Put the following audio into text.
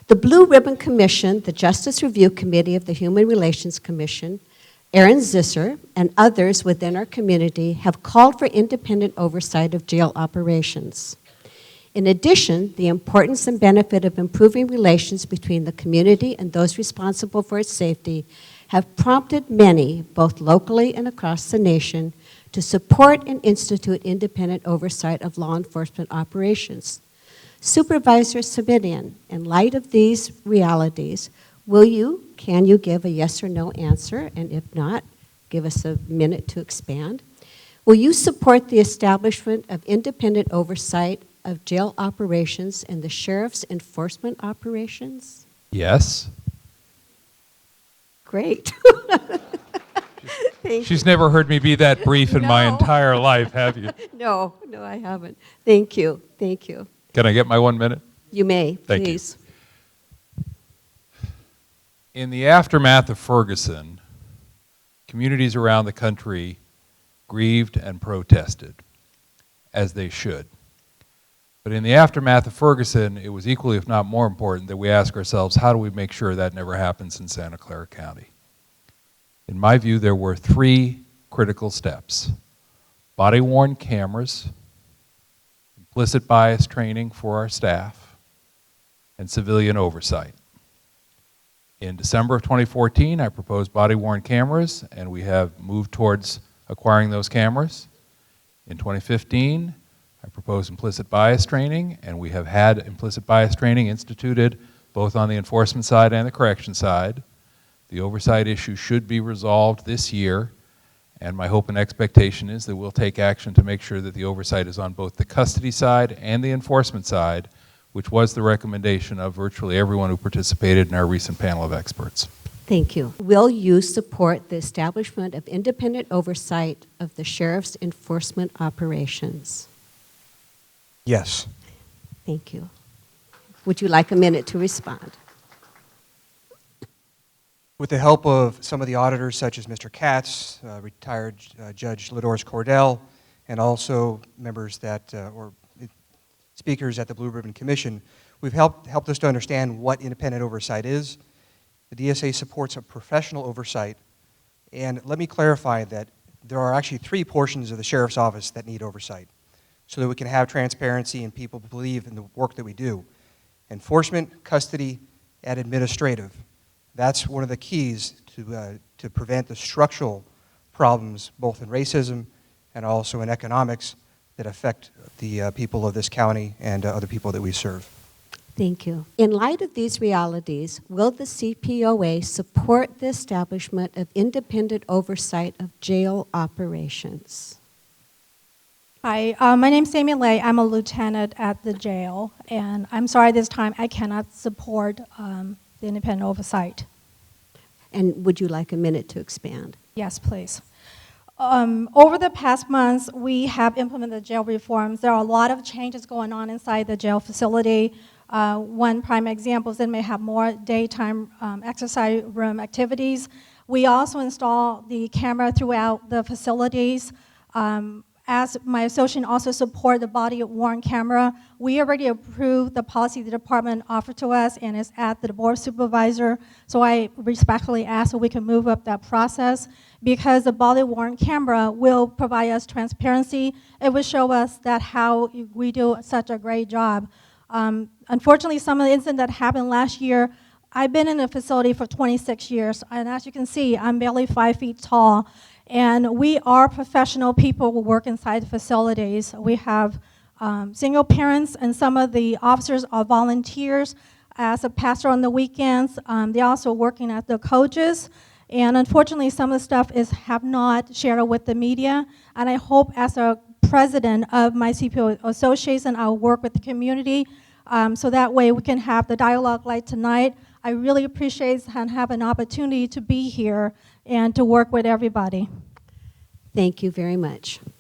The Blue Ribbon Commission, the Justice Review Committee of the Human Relations Commission, Aaron Zisser, and others within our community have called for independent oversight of jail operations. In addition, the importance and benefit of improving relations between the community and those responsible for its safety have prompted many, both locally and across the nation, to support and institute independent oversight of law enforcement operations. Supervisor Sabidian, in light of these realities, can you give a yes or no answer? And if not, give us a minute to expand. Will you support the establishment of independent oversight of jail operations and the sheriff's enforcement operations? Yes. Great. She's never heard me be that brief in my No. entire life, have you? No, I haven't. Thank you. Can I get my 1 minute? You may, Thank you. please. In the aftermath of Ferguson, communities around the country grieved and protested, as they should. But in the aftermath of Ferguson, it was equally, if not more important, that we ask ourselves, how do we make sure that never happens in Santa Clara County? In my view, there were 3 critical steps: body-worn cameras, implicit bias training for our staff, and civilian oversight. In December of 2014, I proposed body-worn cameras, and we have moved towards acquiring those cameras. In 2015, I proposed implicit bias training, and we have had implicit bias training instituted both on the enforcement side and the correction side. The oversight issue should be resolved this year, and my hope and expectation is that we'll take action to make sure that the oversight is on both the custody side and the enforcement side, which was the recommendation of virtually everyone who participated in our recent panel of experts. Thank you. Will you support the establishment of independent oversight of the sheriff's enforcement operations? Yes. Thank you. Would you like a minute to respond? With the help of some of the auditors, such as Mr. Katz, retired Judge Ladors Cordell, and also members that, or speakers at the Blue Ribbon Commission, we've helped us to understand what independent oversight is. The DSA supports a professional oversight, and let me clarify that there are actually 3 portions of the Sheriff's Office that need oversight, so that we can have transparency and people believe in the work that we do. Enforcement, custody, and administrative. That's one of the keys to prevent the structural problems, both in racism and also in economics, that affect the people of this county and other people that we serve. Thank you. In light of these realities, will the CPOA support the establishment of independent oversight of jail operations? Hi, my name's Amy Lay. I'm a lieutenant at the jail, and I'm sorry this time I cannot support the independent oversight. And would you like a minute to expand? Yes, please. Over the past months, we have implemented jail reforms. There are a lot of changes going on inside the jail facility. One prime example is that may have more daytime exercise room activities. We also install the camera throughout the facilities. As my associate also support the body-worn camera, we already approved the policy the department offered to us, and it's at the board supervisor. So I respectfully ask that we can move up that process, because the body-worn camera will provide us transparency. It will show us that how we do such a great job. Unfortunately, some of the incidents that happened last year, I've been in the facility for 26 years, and as you can see, I'm barely 5 feet tall. And we are professional people who work inside the facilities. We have single parents, and some of the officers are volunteers as a pastor on the weekends. They're also working as the coaches. And unfortunately, some of the stuff have not shared with the media. And I hope as a president of my CPO association, I'll work with the community so that way we can have the dialogue like tonight. I really appreciate and have an opportunity to be here and to work with everybody. Thank you very much.